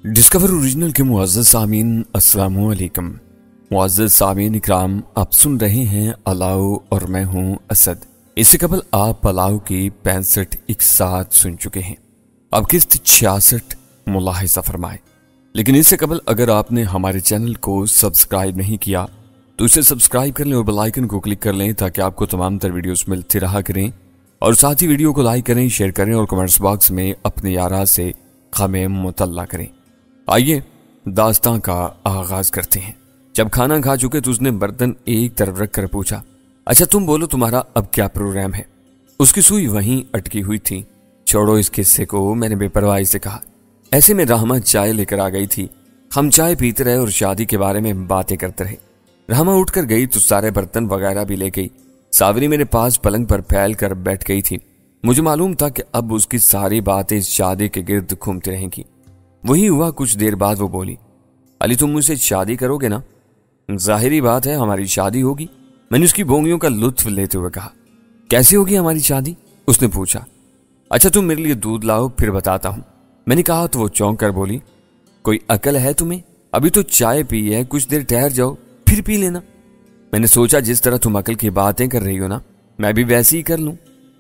Discover original کے معزز سامعین السلام علیکم۔ معزز سامعین اکرام، آپ سن رہے ہیں الاؤ اور میں ہوں اسد۔ اس سے قبل آپ الاؤ کی 65 ایک ساتھ سن چکے ہیں، اب قسط 66 ملاحظہ فرمائیں۔ لیکن اس سے قبل اگر آپ نے ہمارے چینل کو سبسکرائب نہیں کیا تو اسے سبسکرائب کر لیں اور بیل آئیکن کو کلک کر لیں تاکہ آپ کو تمام تر ویڈیوز ملتی رہا کریں، اور ساتھ ہی ویڈیو کو لائک کریں، شیئر کریں اور کمنٹس باکس میں اپنی آراء سے ہمیں مطلع کریں۔ آئیے داستان کا آغاز کرتے ہیں۔ جب کھانا کھا چکے تو اس نے برتن ایک طرف رکھ کر پوچھا، اچھا تم بولو تمہارا اب کیا پروگرام ہے؟ اس کی سوئی وہیں اٹکی ہوئی تھی۔ چھوڑو اس قصے کو، میں نے بے پرواہی سے کہا۔ ایسے میں رحمہ چائے لے کر آ گئی تھی، ہم چائے پیتے رہے اور شادی کے بارے میں باتیں کرتے رہے۔ رحمہ اٹھ کر گئی تو سارے برتن وغیرہ بھی لے گئی۔ ساوری میرے پاس پلنگ پر پھیل کر بیٹھ گئی تھی۔ مجھے معلوم تھا کہ اب اس کی ساری باتیں اس شادی کے گرد گھومتی رہیں گی۔ وہی ہوا، کچھ دیر بعد وہ بولی، علی تم مجھ سے شادی کرو گے نا؟ ظاہری بات ہے ہماری شادی ہوگی، میں نے اس کی بونگیوں کا لطف لیتے ہوئے کہا۔ کیسے ہوگی ہماری شادی؟ اس نے پوچھا۔ اچھا تم میرے لیے دودھ لاؤ پھر بتاتا ہوں، میں نے کہا تو وہ چونک کر بولی، کوئی عقل ہے تمہیں؟ ابھی تو چائے پی ہے، کچھ دیر ٹھہر جاؤ پھر پی لینا۔ میں نے سوچا جس طرح تم عقل کی باتیں کر رہی ہو نا، میں بھی ویسے ہی کر لوں۔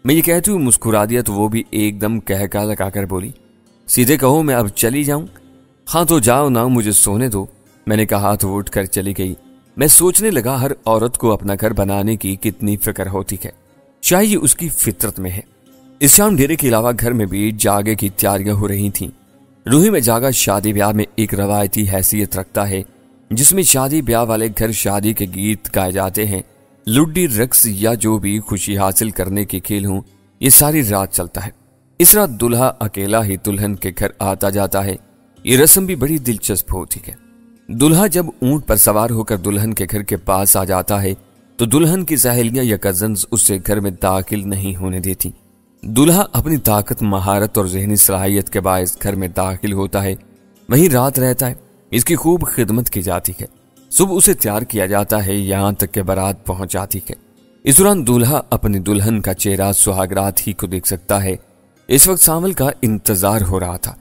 میں یہ کہتی ہوں مسکرا دیا تو وہ بھی ایک دم کہکا لگا کر بولی، سیدھے کہو میں اب چلی جاؤں؟ ہاں تو جاؤ نا، مجھے سونے دو، میں نے کہا تو اٹھ کر چلی گئی۔ میں سوچنے لگا ہر عورت کو اپنا گھر بنانے کی کتنی فکر ہوتی ہے، شاید یہ اس کی فطرت میں ہے۔ اس شام ڈیرے کے علاوہ گھر میں بھی جاگے کی تیاریاں ہو رہی تھیں۔ روحی میں جاگا شادی بیاہ میں ایک روایتی حیثیت رکھتا ہے، جس میں شادی بیاہ والے گھر شادی کے گیت گائے جاتے ہیں، لڈی رقص یا جو بھی خوشی حاصل کرنے کے کھیل ہوں، یہ ساری رات چلتا ہے۔ اس رات دلہا اکیلا ہی دلہن کے گھر آتا جاتا ہے۔ یہ رسم بھی بڑی دلچسپ ہوتی ہے۔ دلہا جب اونٹ پر سوار ہو کر دلہن کے گھر کے پاس آ جاتا ہے تو دلہن کی سہیلیاں یا کزنز اسے گھر میں داخل نہیں ہونے دیتی۔ دلہا اپنی طاقت، مہارت اور ذہنی صلاحیت کے باعث گھر میں داخل ہوتا ہے، وہیں رات رہتا ہے۔ اس کی خوب خدمت کی جاتی ہے، صبح اسے تیار کیا جاتا ہے یہاں تک کہ بارات پہنچ جاتی ہے۔ اس دوران دلہا اپنی دلہن کا چہرہ سہاگرات ہی کو دیکھ سکتا ہے۔ اس وقت ساول کا انتظار ہو رہا تھا۔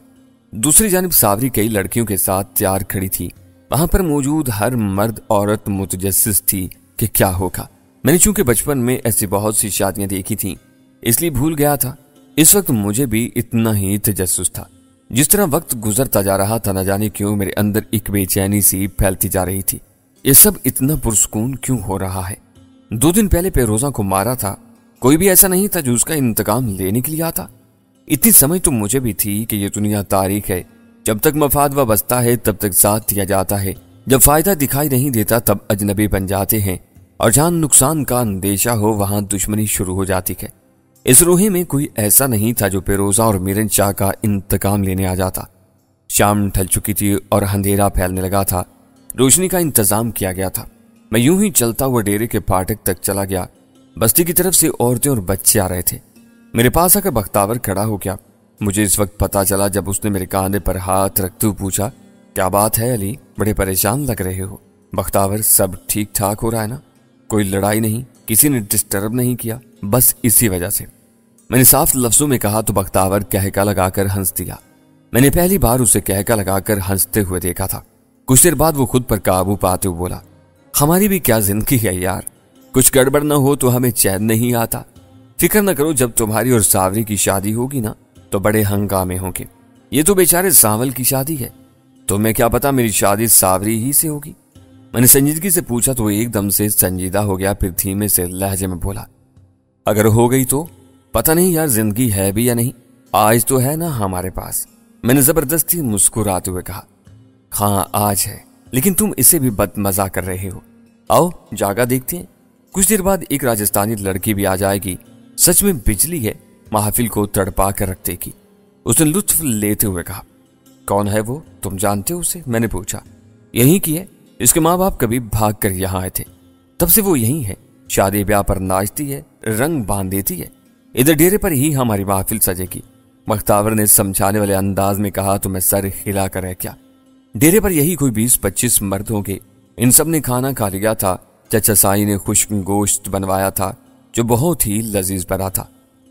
دوسری جانب ساوری کئی لڑکیوں کے ساتھ تیار کھڑی تھی۔ وہاں پر موجود ہر مرد عورت متجسس تھی کہ کیا ہوگا۔ میں نے چونکہ بچپن میں ایسی بہت سی شادیاں دیکھی تھیں اس لیے بھول گیا تھا۔ اس وقت مجھے بھی اتنا ہی تجسس تھا۔ جس طرح وقت گزرتا جا رہا تھا، نہ جانے کیوں میرے اندر ایک بے چینی سی پھیلتی جا رہی تھی۔ یہ سب اتنا پرسکون کیوں ہو رہا ہے؟ 2 دن پہلے پیروزہ کو مارا تھا، کوئی بھی ایسا نہیں تھا جو اس کا انتقام لینے کے لیے آتا۔ اتنی سمجھ تو مجھے بھی تھی کہ یہ دنیا تاریخ ہے، جب تک مفاد وابستہ ہے تب تک ساتھ دیا جاتا ہے، جب فائدہ دکھائی نہیں دیتا تب اجنبی بن جاتے ہیں، اور جہاں نقصان کا اندیشہ ہو وہاں دشمنی شروع ہو جاتی ہے۔ اس روحے میں کوئی ایسا نہیں تھا جو پیروزہ اور میرن شاہ کا انتقام لینے آ جاتا۔ شام ڈھل چکی تھی اور اندھیرا پھیلنے لگا تھا۔ روشنی کا انتظام کیا گیا تھا۔ میں یوں ہی چلتا ہوا ڈیرے کے پھاٹک تک چلا گیا۔ بستی کی طرف سے عورتیں اور بچے آ رہے تھے۔ میرے پاس آ کر بختاور کھڑا ہو گیا۔ مجھے اس وقت پتا چلا جب اس نے میرے کاندھے پر ہاتھ رکھتے ہوئے پوچھا، کیا بات ہے علی، بڑے پریشان لگ رہے ہو؟ بختاور سب ٹھیک ٹھاک ہو رہا ہے نا؟ کوئی لڑائی نہیں، کسی نے ڈسٹرب نہیں کیا؟ بس اسی وجہ سے، میں نے صاف لفظوں میں کہا تو بختاور کہکا لگا کر ہنس دیا۔ میں نے پہلی بار اسے کہکا لگا کر ہنستے ہوئے دیکھا تھا۔ کچھ دیر بعد وہ خود پر قابو پاتے ہوئے بولا، ہماری بھی کیا زندگی ہے یار، کچھ گڑبڑ نہ ہو تو ہمیں چین نہیں آتا۔ فکر نہ کرو، جب تمہاری اور ساوری کی شادی ہوگی نا تو بڑے ہنگامے ہوں گے۔ یہ تو بیچارے ساول کی شادی ہے، تو میں کیا پتا میری شادی ساوری ہی سے ہوگی؟ میں نے سنجیدگی سے پوچھا تو وہ ایک دم سے سنجیدہ ہو گیا، پھر دھیمے سے لہجے میں بولا، اگر ہو گئی تو پتہ نہیں یار زندگی ہے بھی یا نہیں، آج تو ہے نا ہمارے پاس۔ میں نے زبردستی مسکراتے ہوئے کہا، ہاں آج ہے، لیکن تم اسے بھی بد مزہ کر رہے ہو۔ آؤ جاگا دیکھتے ہیں۔ کچھ دیر بعد ایک راجستھانی لڑکی بھی آ جائے گی، سچ میں بجلی ہے، محافل کو تڑپا کر رکھ دے گی۔ اس نے لطف لیتے ہوئے کہا، کون ہے وہ، تم جانتے ہو اسے؟ میں نے پوچھا۔ یہیں کی ہے، اس کے ماں باپ کبھی بھاگ کر یہاں آئے تھے، تب سے وہ یہیں ہے، شادی بیاہ پر ناچتی ہے، رنگ باندھ دیتی ہے، ادھر ڈیرے پر ہی ہماری محفل سجے گی۔ بختاور نے سمجھانے والے انداز میں کہا تو میں سر ہلا کر رہ گیا۔ ڈیرے پر یہی کوئی 20-25 مرد ہوں گے۔ ان سب نے کھانا کھا لیا تھا۔ چچا سائی نے خشک گوشت بنوایا تھا جو بہت ہی لذیذ بنا تھا۔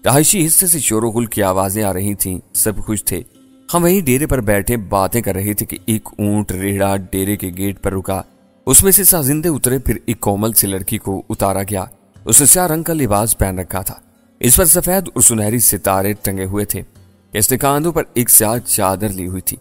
رہائشی حصے سے شور و غل کی آوازیں آ رہی تھیں، سب خوش تھے۔ हम वहीं डेरे पर बैठे बातें कर रहे थे कि एक ऊंट रेड़ा डेरे के गेट पर रुका। उसमें से साजिंदे उतरे, फिर एक कोमल सी लड़की को उतारा गया। उसने स्याह रंग का लिबास पहन रखा था, इस पर सफेद और सुनहरी सितारे टंगे हुए थे। इसने कांधों पर एक स्याह चादर ली हुई थी,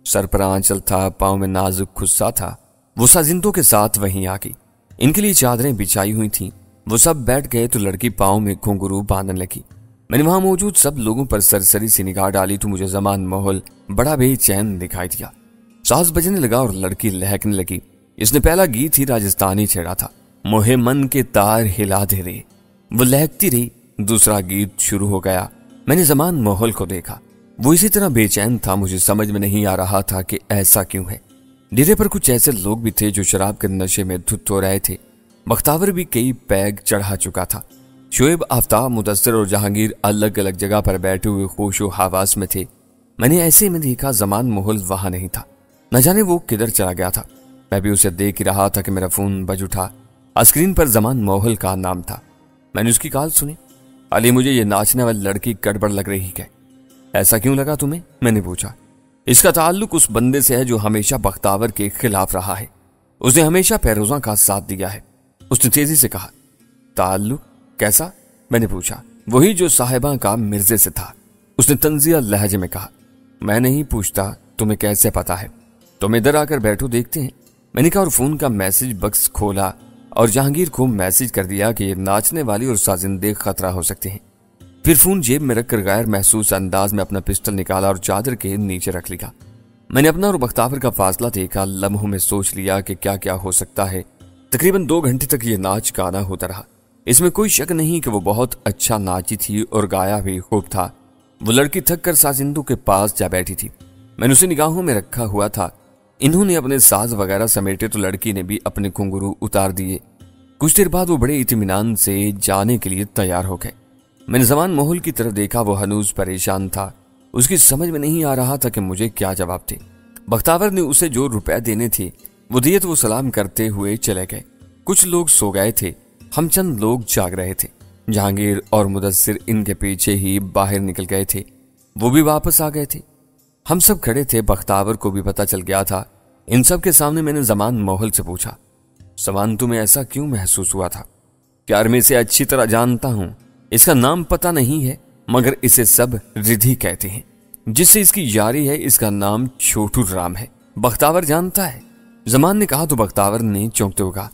सर पर आंचल था, पांव में नाजुक खुस्सा था। वो साजिंदों के साथ वहीं आ गई। इनके लिए चादरें बिछाई हुई थीं। वो सब बैठ गए तो लड़की पांव में घुंघरू बांधने लगी। मैंने वहां मौजूद सब लोगों पर सरसरी सी निगाह डाली तो मुझे जमान माहौल बड़ा बेचैन दिखाई दिया। साज बजने लगा और लड़की लहकने लगी। इसने पहला गीत ही राजस्थानी छेड़ा था, मोहे मन के तार हिला दे रे। वो लहकती रही, दूसरा गीत शुरू हो गया। मैंने जमान माहौल को देखा, वो इसी तरह बेचैन था। मुझे समझ में नहीं आ रहा था कि ऐसा क्यों है। डेरे पर कुछ ऐसे लोग भी थे जो शराब के नशे में धुत हो रहे थे। बख्तावर भी कई पैग चढ़ा चुका था। शोएब, आफ्ताब, मुदस्सिर और जहांगीर अलग अलग जगह पर बैठे हुए खुशो हवास में थे। मैंने ऐसे में देखा जमान माहौल वहां नहीं था, न जाने वो किधर चला गया था। मैं भी उसे देख ही रहा था कि मेरा फोन बज उठा। स्क्रीन पर जमान माहौल का नाम था। मैंने उसकी कॉल सुनी। अली, मुझे ये नाचने वाली लड़की गड़बड़ लग रही है। ऐसा क्यों लगा तुम्हें? मैंने पूछा। इसका ताल्लुक उस बंदे से है जो हमेशा बख्तावर के खिलाफ रहा है। उसने हमेशा फेरोजा का साथ दिया है। उसने तेजी से कहा। ताल्लुक कैसा? मैंने पूछा। वही जो साहिबा का मिर्जे से था, उसने तंजिया लहजे में कहा। मैं नहीं पूछता, तुम्हें कैसे पता है? तुम इधर आकर बैठो, देखते हैं। मैंने कहा और फोन का मैसेज बक्स खोला और जहांगीर को मैसेज कर दिया कि ये नाचने वाली और साजिंदे खतरा हो सकते हैं। फिर फोन जेब में रखकर गैर महसूस अंदाज में अपना पिस्टल निकाला और चादर के नीचे रख लिया। मैंने अपना और बख्तावर का फासला देखा, लम्हों में सोच लिया कि क्या क्या हो सकता है। तकरीबन 2 घंटे तक ये नाच गाना होता रहा। इसमें कोई शक नहीं कि वो बहुत अच्छा नाची थी और गाया भी खूब था। वो लड़की थक कर साजिंदों के पास जा बैठी थी। मैंने उसे निगाहों में रखा हुआ था। इन्होंने अपने साज वगैरह समेटे तो लड़की ने भी अपने घुंघरू उतार दिए। कुछ देर बाद वो बड़े इत्मीनान से जाने के लिए तैयार हो गए। मैंने जमान माहौल की तरफ देखा, वो हनूज परेशान था। उसकी समझ में नहीं आ रहा था कि मुझे क्या जवाब दे। बख्तावर ने उसे जो रुपए देने थे वो दिए तो वो सलाम करते हुए चले गए। कुछ लोग सो गए थे, हम चंद लोग जाग रहे थे। जहांगीर और मुदस्सिर इनके पीछे ही बाहर निकल गए थे, वो भी वापस आ गए थे। हम सब खड़े थे। बख्तावर को भी पता चल गया था। इन सब के सामने मैंने जमान माहौल से पूछा, समान तुम्हें ऐसा क्यों महसूस हुआ था? प्यार में इसे अच्छी तरह जानता हूं। इसका नाम पता नहीं है, मगर इसे सब रिधि कहते हैं। जिससे इसकी यारी है, इसका नाम छोटू राम है। बख्तावर जानता है? जमान ने कहा तो बख्तावर ने चौंकते हुए कहा,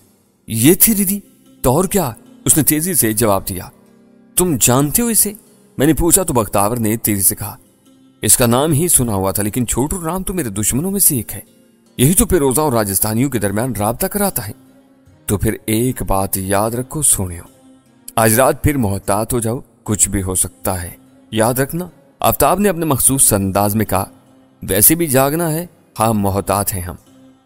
ये थी रिधि? तो और क्या? उसने तेजी से जवाब दिया। तुम जानते हो इसे? मैंने पूछा तो बख्तावर ने तेजी से कहा, इसका नाम ही सुना हुआ था, लेकिन छोटू राम तो मेरे दुश्मनों में से एक है। यही तो फिरोजा और राजस्थानियों के दरमियान राबता कराता है। तो फिर एक बात याद रखो सोनियो, आज रात फिर मोहतात हो जाओ, कुछ भी हो सकता है, याद रखना। आफ्ताब ने अपने मखसूस अंदाज में कहा। वैसे भी जागना है। हाँ, मोहतात हैं हम।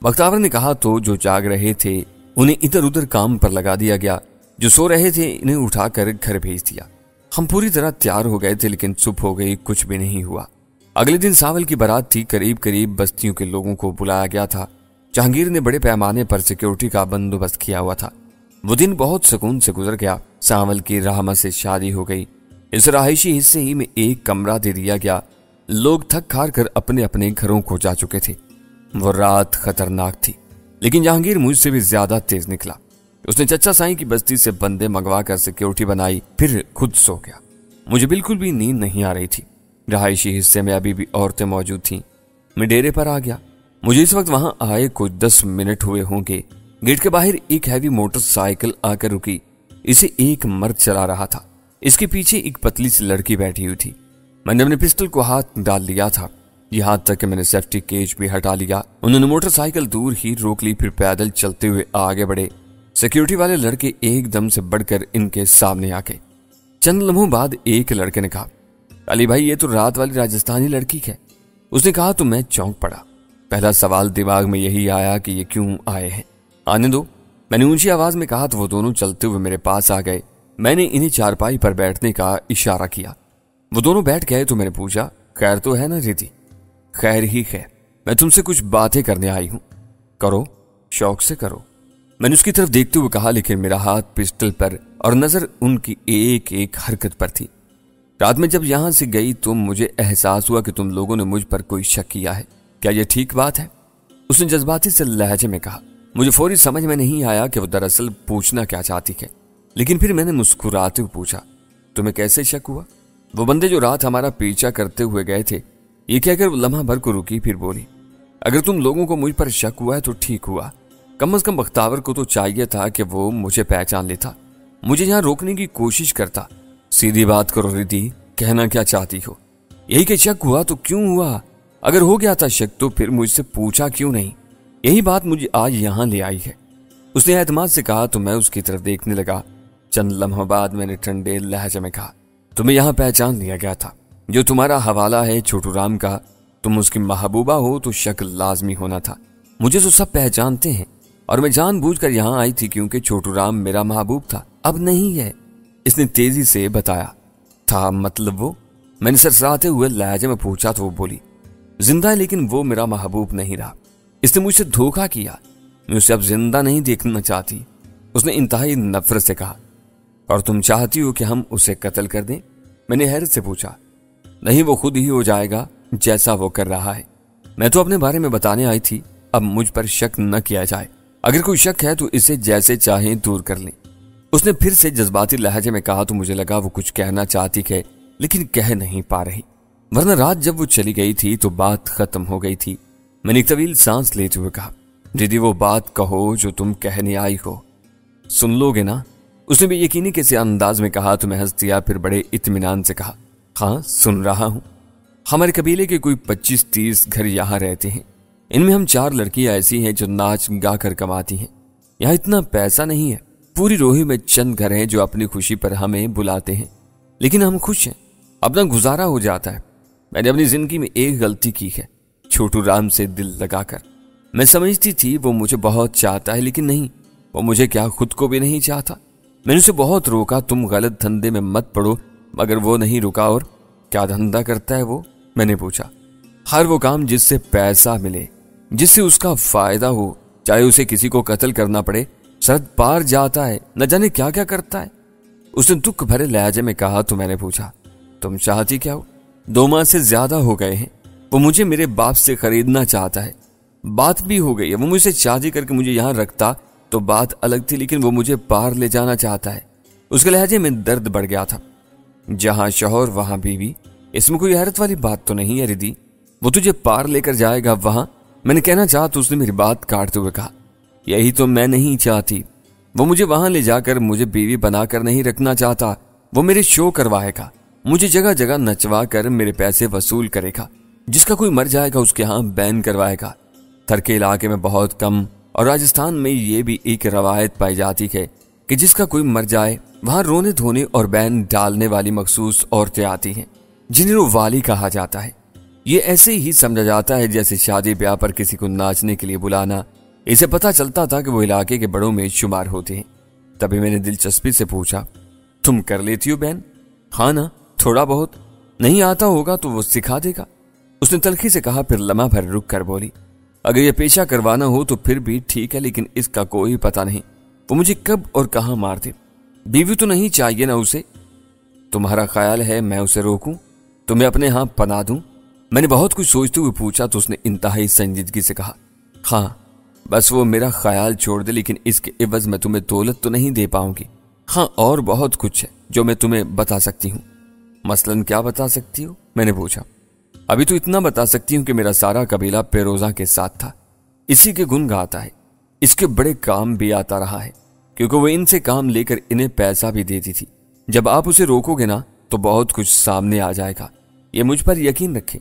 बख्तावर ने कहा तो जो जाग रहे थे उन्हें इधर उधर काम पर लगा दिया गया। जो सो रहे थे इन्हें उठाकर घर भेज दिया। हम पूरी तरह तैयार हो गए थे, लेकिन चुप हो गई, कुछ भी नहीं हुआ। अगले दिन सावल की बारात थी। करीब करीब बस्तियों के लोगों को बुलाया गया था। जहांगीर ने बड़े पैमाने पर सिक्योरिटी का बंदोबस्त किया हुआ था। वो दिन बहुत सुकून से गुजर गया। सावल की रहमा से शादी हो गई। इस रहायशी हिस्से ही में एक कमरा दे दिया गया। लोग थक हार कर अपने अपने घरों को जा चुके थे। वो रात खतरनाक थी, लेकिन जहांगीर मुझसे भी ज्यादा तेज निकला। उसने चच्चा साईं की बस्ती से बंदे मंगवा कर सिक्योरिटी बनाई, फिर खुद सो गया। मुझे बिल्कुल भी नींद नहीं आ रही थी। रहायशी हिस्से में अभी भी औरतें मौजूद थीं। मैं डेरे पर आ गया। मुझे इस वक्त वहां आए कुछ 10 मिनट हुए होंगे। गेट के बाहर एक हैवी मोटरसाइकिल आकर रुकी। इसे एक मर्द चला रहा था। इसके पीछे एक पतली सी लड़की बैठी हुई थी। मैंने अपने पिस्टल को हाथ डाल लिया था, यहां तक कि मैंने सेफ्टी केज भी हटा लिया। उन्होंने मोटरसाइकिल दूर ही रोक ली, फिर पैदल चलते हुए आगे बढ़े। सिक्योरिटी वाले लड़के एकदम से बढ़कर इनके सामने आ गए। चंद लम्हों बाद एक लड़के ने कहा, अली भाई, ये तो रात वाली राजस्थानी लड़की है। उसने कहा तो मैं चौंक पड़ा। पहला सवाल दिमाग में यही आया कि ये क्यों आए हैं। आने दो, मैंने ऊंची आवाज में कहा तो वो दोनों चलते हुए मेरे पास आ गए। मैंने इन्हें चारपाई पर बैठने का इशारा किया। वो दोनों बैठ गए तो मैंने पूछा, खैर तो है ना रिधि? खैर ही है, मैं तुमसे कुछ बातें करने आई हूं। करो, शौक से करो। मैंने उसकी तरफ देखते हुए कहा, लेकिन मेरा हाथ पिस्टल पर और नजर उनकी एक एक हरकत पर थी। رات میں جب یہاں سے گئی تو مجھے احساس ہوا کہ تم لوگوں نے مجھ پر کوئی شک کیا ہے، کیا یہ ٹھیک بات ہے؟ اس نے جذباتی سے لہجے میں کہا۔ مجھے فوری سمجھ میں نہیں آیا کہ وہ دراصل پوچھنا کیا چاہتی ہے، لیکن پھر میں نے مسکراتے ہوئے پوچھا، تمہیں کیسے شک ہوا؟ وہ بندے جو رات ہمارا پیچھا کرتے ہوئے گئے تھے، یہ کہہ کر وہ لمحہ بھر کو رکی، پھر بولی، اگر تم لوگوں کو مجھ پر شک ہوا ہے تو ٹھیک ہوا، کم از کم بختاور کو تو چاہیے تھا کہ وہ مجھے پہچان لیتا، مجھے یہاں روکنے کی کوشش کرتا۔ سیدھی بات کرو ردی، کہنا کیا چاہتی ہو؟ یہی کہ شک ہوا تو کیوں ہوا؟ اگر ہو گیا تھا شک تو پھر مجھ سے پوچھا کیوں نہیں؟ یہی بات مجھے آج یہاں لے آئی ہے، اس نے اعتماد سے کہا تو میں اس کی طرف دیکھنے لگا۔ چند لمحوں بعد میں نے ٹھنڈے لہجے میں کہا، تمہیں یہاں پہچان لیا گیا تھا، جو تمہارا حوالہ ہے چھوٹو رام کا، تم اس کی محبوبہ ہو تو شک لازمی ہونا تھا۔ مجھے تو سب پہچانتے ہیں اور میں جان بوجھ کر یہاں آئی تھی کیونکہ چھوٹو رام میرا محبوب تھا، اب نہیں ہے، اس نے تیزی سے بتایا۔ تھا مطلب وہ؟ میں نے سرسراتے ہوئے لہجے میں پوچھا تو وہ بولی، زندہ ہے لیکن وہ میرا محبوب نہیں رہا، اس نے مجھ سے دھوکہ کیا، میں اسے اب زندہ نہیں دیکھنا چاہتی، اس نے انتہائی نفرت سے کہا۔ اور تم چاہتی ہو کہ ہم اسے قتل کر دیں؟ میں نے حیرت سے پوچھا۔ نہیں، وہ خود ہی ہو جائے گا جیسا وہ کر رہا ہے، میں تو اپنے بارے میں بتانے آئی تھی، اب مجھ پر شک نہ کیا جائے، اگر کوئی شک ہے تو اسے جیسے چاہیں دور کر لیں، اس نے پھر سے جذباتی لہجے میں کہا تو مجھے لگا وہ کچھ کہنا چاہتی ہے لیکن کہہ نہیں پا رہی، ورنہ رات جب وہ چلی گئی تھی تو بات ختم ہو گئی تھی۔ میں نے ایک طویل سانس لیتے ہوئے کہا، دیدی وہ بات کہو جو تم کہنے آئی ہو، سن لو گے نا؟ اس نے بھی یقینی کسی انداز میں کہا تو میں ہنس دیا، پھر بڑے اطمینان سے کہا، ہاں سن رہا ہوں۔ ہمارے قبیلے کے کوئی 25-30 گھر یہاں رہتے ہیں، ان میں ہم 4 لڑکیاں ایسی ہیں جو ناچ گا کر کماتی ہیں، یہاں اتنا پیسہ نہیں ہے، پوری روہی میں چند گھر ہیں جو اپنی خوشی پر ہمیں بلاتے ہیں، لیکن ہم خوش ہیں، اپنا گزارا ہو جاتا ہے۔ میں نے اپنی زندگی میں ایک غلطی کی ہے، چھوٹو رام سے دل لگا کر۔ میں سمجھتی تھی وہ مجھے بہت چاہتا ہے، لیکن نہیں، وہ مجھے کیا خود کو بھی نہیں چاہتا۔ میں نے اسے بہت روکا، تم غلط دھندے میں مت پڑو، مگر وہ نہیں رکا۔ اور کیا دھندا کرتا ہے وہ؟ میں نے پوچھا۔ ہر وہ کام جس سے پیسہ ملے، جس سے اس کا فائدہ ہو، چاہے اسے کسی کو قتل کرنا پڑے، سرحد پار جاتا ہے، نہ جانے کیا کیا کرتا ہے، اس نے دکھ بھرے لہجے میں کہا تو میں نے پوچھا، تم چاہتی کیا ہو؟ 2 ماہ سے زیادہ ہو گئے ہیں، وہ مجھے میرے باپ سے خریدنا چاہتا ہے، بات بھی ہو گئی ہے، وہ مجھ سے شادی کر کے مجھے یہاں رکھتا تو بات الگ تھی، لیکن وہ مجھے پار لے جانا چاہتا ہے۔ اس کے لہجے میں درد بڑھ گیا تھا۔ جہاں شوہر وہاں بیوی، اس میں کوئی حیرت والی بات تو نہیں ہے ردی، وہ تجھے پار لے کر جائے گا وہاں۔ میں نے کہنا چاہا تو اس نے میری بات کاٹتے ہوئے کہا، یہی تو میں نہیں چاہتی، وہ مجھے وہاں لے جا کر مجھے بیوی بنا کر نہیں رکھنا چاہتا، وہ میرے شو کروائے گا، مجھے جگہ جگہ نچوا کر میرے پیسے وصول کرے گا، جس کا کوئی مر جائے گا اس کے ہاں بین کروائے گا۔ تھر کے علاقے میں بہت کم اور راجستھان میں یہ بھی ایک روایت پائی جاتی ہے کہ جس کا کوئی مر جائے وہاں رونے دھونے اور بین ڈالنے والی مخصوص عورتیں آتی ہیں جنہیں روالی کہا جاتا ہے۔ یہ ایسے ہی سمجھا جاتا ہے جیسے شادی بیاہ پر کسی کو ناچنے کے لیے بلانا۔ اسے پتا چلتا تھا کہ وہ علاقے کے بڑوں میں شمار ہوتے ہیں۔ تبھی میں نے دلچسپی سے پوچھا، تم کر لیتی ہو بہن؟ ہاں نا، تھوڑا بہت، نہیں آتا ہوگا تو وہ سکھا دے گا، اس نے تلخی سے کہا، پھر لمحہ بھر رک کر بولی، اگر یہ پیشہ کروانا ہو تو پھر بھی ٹھیک ہے، لیکن اس کا کوئی پتہ نہیں وہ مجھے کب اور کہاں مار دے۔ بیوی تو نہیں چاہیے نا اسے؟ تمہارا خیال ہے میں اسے روکوں، تمہیں اپنے ہاں پناہ دوں؟ میں نے بہت کچھ سوچتے ہوئے پوچھا تو اس نے انتہائی سنجیدگی سے کہا، ہاں بس وہ میرا خیال چھوڑ دے، لیکن اس کے عوض میں تمہیں دولت تو نہیں دے پاؤں گی۔ ہاں اور بہت کچھ ہے جو میں تمہیں بتا سکتی ہوں۔ مثلاً کیا بتا سکتی ہو؟ میں نے پوچھا۔ ابھی تو اتنا بتا سکتی ہوں کہ میرا سارا قبیلہ پیروزہ کے ساتھ تھا، اسی کے گن گاتا ہے، اس کے بڑے کام بھی آتا رہا ہے، کیونکہ وہ ان سے کام لے کر انہیں پیسہ بھی دیتی تھی۔ جب آپ اسے روکو گے نا تو بہت کچھ سامنے آ جائے گا، یہ مجھ پر یقین رکھے،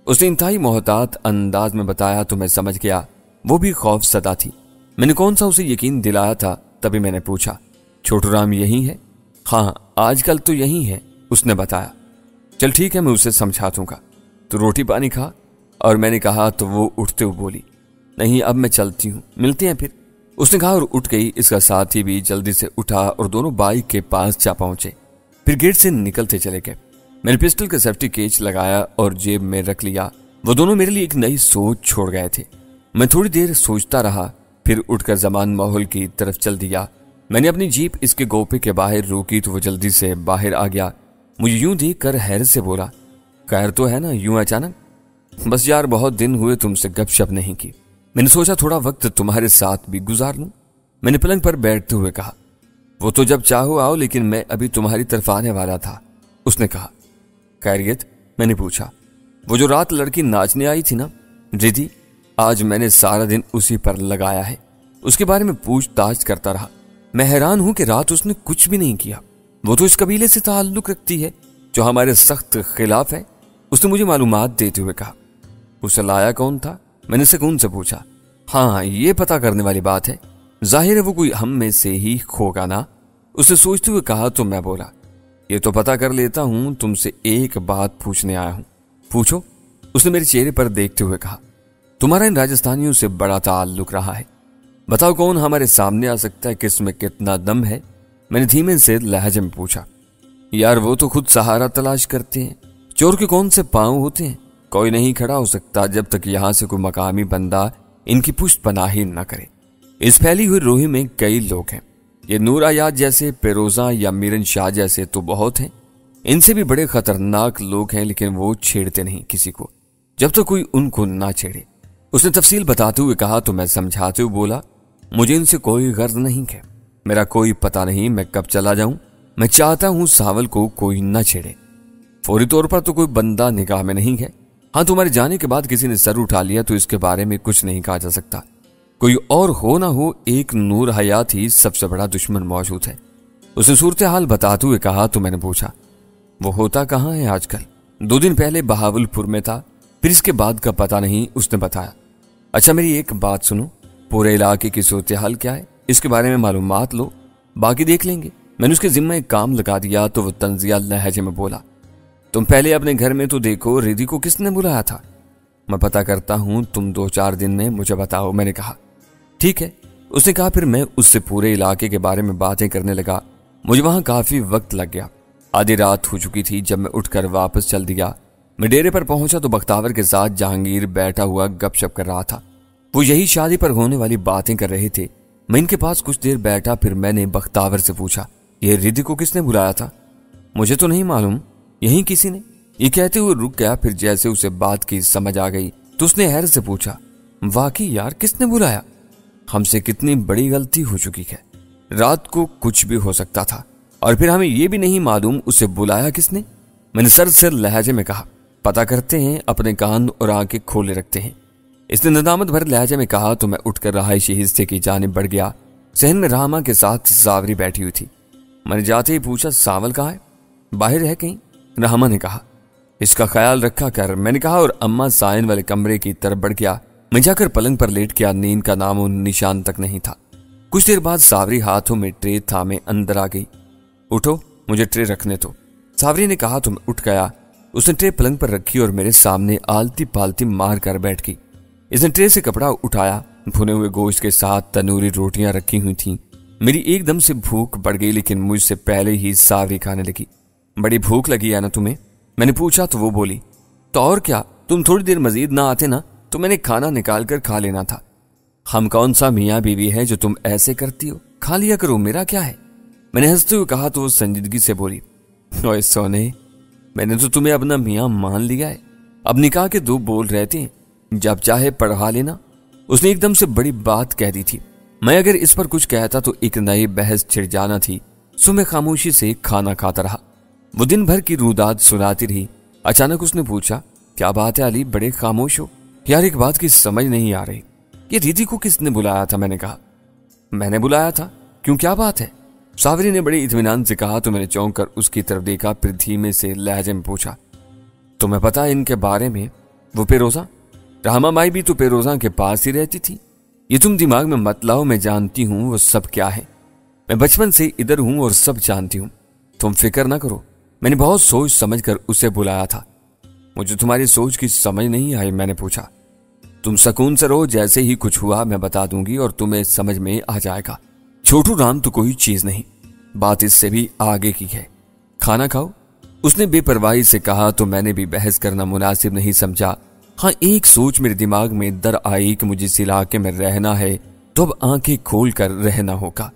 اس نے انتہائی محتاط انداز میں بتایا تو میں سمجھ گیا وہ بھی خوف زدہ تھی۔ میں نے کون سا اسے یقین دلایا تھا، تبھی میں نے پوچھا، چھوٹو رام یہی ہے؟ ہاں آج کل تو یہی ہے، اس نے بتایا۔ چل ٹھیک ہے، میں اسے سمجھا دوں گا، تو روٹی پانی کھا۔ اور میں نے کہا تو وہ اٹھتے ہوئے بولی، نہیں اب میں چلتی ہوں، ملتے ہیں پھر۔ اس نے کہا اور اٹھ گئی۔ اس کا ساتھی بھی جلدی سے اٹھا اور دونوں بائک کے پاس جا پہنچے، پھر گیٹ سے نکلتے چلے گئے۔ میں نے پسٹل کا سیفٹی کیچ لگایا اور جیب میں رکھ لیا۔ وہ دونوں میرے لیے ایک نئی سوچ چھوڑ گئے تھے۔ میں تھوڑی دیر سوچتا رہا، پھر اٹھ کر زمان ماحول کی طرف چل دیا۔ میں نے اپنی جیپ اس کے گوپے کے باہر روکی تو وہ جلدی سے باہر آ گیا۔ मुझे यूं देख कर हैरत से बोला, खैर तो है ना यूं अचानक? बस यार बहुत दिन हुए तुमसे गपशप नहीं की, मैंने सोचा थोड़ा वक्त तुम्हारे साथ भी गुजार लूं। मैंने पलंग पर बैठते हुए कहा, वो तो जब चाहो आओ, लेकिन मैं अभी तुम्हारी तरफ आने वाला था। उसने कहा, खैरियत? मैंने पूछा। वो जो रात लड़की नाचने आई थी ना, रिद्धि, आज मैंने सारा दिन उसी पर लगाया है। उसके बारे में पूछताछ करता रहा। मैं हैरान हूं कि रात उसने कुछ भी नहीं किया। वो तो इस कबीले से ताल्लुक रखती है जो हमारे सख्त खिलाफ है। उसने मुझे मालूमात देते हुए कहा। उसे लाया कौन था? मैंने सुकून से पूछा। हाँ, ये पता करने वाली बात है। जाहिर है वो कोई हम में से ही होगा ना। उसे सोचते हुए कहा तो मैं बोला, ये तो पता कर लेता हूं, तुमसे एक बात पूछने आया हूं। पूछो। उसने मेरे चेहरे पर देखते हुए कहा, तुम्हारा इन राजस्थानियों से बड़ा ताल्लुक रहा है। बताओ कौन हमारे सामने आ सकता है, किसमें कितना दम है? मैंने धीमे से लहजे में पूछा। यार वो तो खुद सहारा तलाश करते हैं। चोर के कौन से पांव होते हैं? कोई नहीं खड़ा हो सकता जब तक यहां से कोई मकामी बंदा इनकी पुष्ट पनाही न करे। इस फैली हुई रोही में कई लोग हैं। ये नूर आयात जैसे, पेरोजा या मीरन शाह जैसे तो बहुत हैं। इनसे भी बड़े खतरनाक लोग हैं, लेकिन वो छेड़ते नहीं किसी को जब तक कोई उनको ना छेड़े। उसने तफसील बताते हुए कहा तो मैं समझाते हुए बोला, मुझे इनसे कोई गर्ज नहीं है। मेरा कोई पता नहीं मैं कब चला जाऊं। मैं चाहता हूं सावल को कोई न छेड़े। फौरी तौर पर तो कोई बंदा निगाह में नहीं है। हाँ, तुम्हारे जाने के बाद किसी ने सर उठा लिया तो इसके बारे में कुछ नहीं कहा जा सकता। कोई और हो ना हो, एक नूर हयात ही सबसे बड़ा दुश्मन मौजूद है। उसने सूरत हाल बताते हुए कहा तो मैंने पूछा, वो होता कहाँ है आजकल? 2 दिन पहले बहावलपुर में था, फिर इसके बाद का पता नहीं। उसने बताया। अच्छा मेरी एक बात सुनो, पूरे इलाके की सूरत हाल क्या है, इसके बारे में मालूमात लो, बाकी देख लेंगे। मैंने उसके जिम्मे एक काम लगा दिया तो वो तंजिया लहजे में बोला, तुम पहले अपने घर में तो देखो, रिद्धि को किसने बुलाया था? मैं पता करता हूं, तुम 2-4 दिन में मुझे बताओ। मैंने कहा ठीक है। उसने कहा। फिर मैं उससे पूरे इलाके के बारे में बातें करने लगा। मुझे वहां काफी वक्त लग गया। आधी रात हो चुकी थी जब मैं उठकर वापस चल दिया। मैं डेरे पर पहुंचा तो बख्तावर के साथ जहांगीर बैठा हुआ गपशप कर रहा था। वो यही शादी पर होने वाली बातें कर रहे थे। मैं इनके पास कुछ देर बैठा, फिर मैंने बख्तावर से पूछा, ये रिद्धि को किसने बुलाया था? मुझे तो नहीं मालूम, यही किसी ने। ये कहते हुए रुक गया। फिर जैसे उसे बात की समझ आ गई तो उसने हैरत से पूछा, वाकई यार किसने बुलाया? हमसे कितनी बड़ी गलती हो चुकी है। रात को कुछ भी हो सकता था और फिर हमें यह भी नहीं मालूम उसे बुलाया किसने। मैंने सर से लहजे में कहा, पता करते हैं, अपने कान और आंखें खोले रखते हैं। इसने नदामत भर लहजे में कहा तो मैं उठकर रहायशी हिस्से की जानिब बढ़ गया। सहन में रामा के साथ सावरी बैठी हुई थी। मैंने जाते ही पूछा, सावल कहाँ है? बाहर है कहीं? रामा ने कहा, इसका ख्याल रखा कर। मैंने कहा और अम्मा सायन वाले कमरे की तरफ बढ़ गया। मैं जाकर पलंग पर लेट गया। नींद का नामो निशान तक नहीं था। कुछ देर बाद सावरी हाथों में ट्रे थामे अंदर आ गई। उठो, मुझे ट्रे रखने दो, सावरी ने कहा तो मैं उठ गया। उसने ट्रे पलंग पर रखी और मेरे सामने आलती पालती मार कर बैठ गई। इसने ट्रे से कपड़ा उठाया। भुने हुए गोश्त के साथ तनूरी रोटियां रखी हुई थीं। मेरी एकदम से भूख बढ़ गई, लेकिन मुझसे पहले ही सावरी खाने लगी। बड़ी भूख लगी है ना तुम्हें? मैंने पूछा तो वो बोली, तो और क्या, तुम थोड़ी देर मजीद ना आते ना तो मैंने खाना निकाल कर खा लेना था। हम कौन सा मियाँ बीवी है जो तुम ऐसे करती हो? खा लिया करो, मेरा क्या है? मैंने हंसते हुए कहा तो वो संजीदगी से बोली, ओए सोने, मैंने तो तुम्हें अपना मियाँ मान लिया है। अब निकाह के 2 बोल रहते हैं, जब चाहे पढ़ा लेना। उसने एकदम से बड़ी बात कह दी थी। मैं अगर इस पर कुछ कहता तो एक नई बहस छिड़ जाना थी। सो मैं खामोशी से खाना खाता रहा। वो दिन भर की रुदाद सुनाती रही। अचानक उसने पूछा, क्या बात है अली, बड़े खामोश हो? यार एक बात की समझ नहीं आ रही, ये रिद्धि को किसने बुलाया था? मैंने कहा, मैंने बुलाया था। क्यों, क्या बात है? सावरी ने बड़े इत्मीनान से कहा तो मैंने चौंक कर उसकी तरफ देखा। फिर धीमे से लहजे में पूछा, तुम्हें पता है इनके बारे में? वो पेरोजा, रामा माई भी तो पेरोजा के पास ही रहती थी। ये तुम दिमाग में मत लाओ, मैं जानती हूं वो सब क्या है। मैं बचपन से इधर हूं और सब जानती हूं, तुम फिक्र ना करो। मैंने बहुत सोच समझ कर उसे बुलाया था। मुझे तुम्हारी सोच की समझ नहीं आई। मैंने पूछा, तुम सुकून से रहो, जैसे ही कुछ हुआ मैं बता दूंगी और तुम्हें समझ में आ जाएगा। छोटू राम तो कोई चीज नहीं, बात इससे भी आगे की है। खाना खाओ, उसने बेपरवाही से कहा तो मैंने भी बहस करना मुनासिब नहीं समझा। हाँ, एक सोच मेरे दिमाग में दर आई कि मुझे इस इलाके में रहना है तो अब आंखें खोल कर रहना होगा।